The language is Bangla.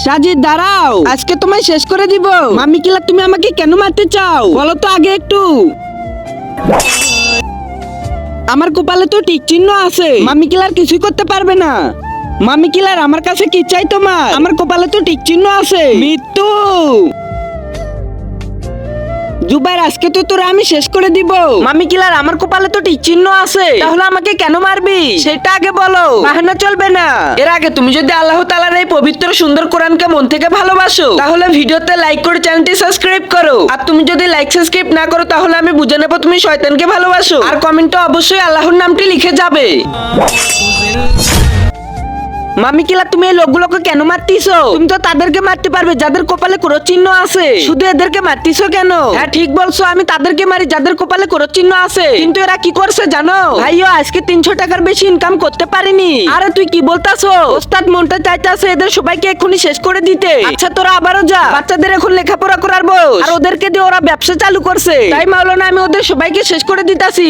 সাজিদ দাঁড়াও, আজকে তোমায় শেষ করে দিব। মামি কিলার তুমি আমাকে কেন মারতে চাও বলো তো আগে একটু। আমার কপালে তো টিক চিহ্ন আছে, মামি কিলার কিছুই করতে পারবে না। মামি কিলার আমার কাছে কি চাই তোমার? আমার কপালে তো টিক চিহ্ন আছে। মৃত্যু জুবাইর, আজকে তো তোরা আমি শেষ করে দিব। মামি কিলার আমার কপালে তো টিক চিহ্ন আছে, তাহলে আমাকে কেন মারবি সেটা আগে বলো, বাহানা চলবে না। এর আগে তুমি যদি আল্লাহ তাআলার এই পবিত্র সুন্দর কোরআনকে মন থেকে ভালোবাসো তাহলে ভিডিওতে লাইক করে চ্যানেলটি সাবস্ক্রাইব করো। আর তুমি যদি লাইক সাবস্ক্রাইব না করো তাহলে আমি বুঝে নেব তুমি শয়তানকে ভালোবাসো। আর কমেন্টে অবশ্যই আল্লাহর নামটি লিখে যাবে। মামি কিলা তুমি এই লোকগুলোকে কেন মারতিছো? তুমি তো তাদেরকে মারতে পারবে যাদের কপালে ক্রস চিহ্ন আছে, শুধু এদেরকে মারতিছো কেন? হ্যাঁ ঠিক বলছো, আমি তাদেরকে মারি যাদের কপালে ক্রস চিহ্ন আছে। কিন্তু এরা কি করছে জানো ভাইও? আজকে 300 টাকার বেশি ইনকাম করতে পারিনি। আরে তুই কি বলতাছো? ওস্তাদ মনটা চাইতাছে এদের সবাইকে এখনই শেষ করে দিতে। আচ্ছা তোরা আবারও যা, বাচ্চাদের এখন লেখাপড়া করার বয়স, আর ওদেরকে দিয়ে ওরা ব্যবসা চালু করছে, তাই মাওলানা আমি ওদের সবাইকে শেষ করে দিতাছি।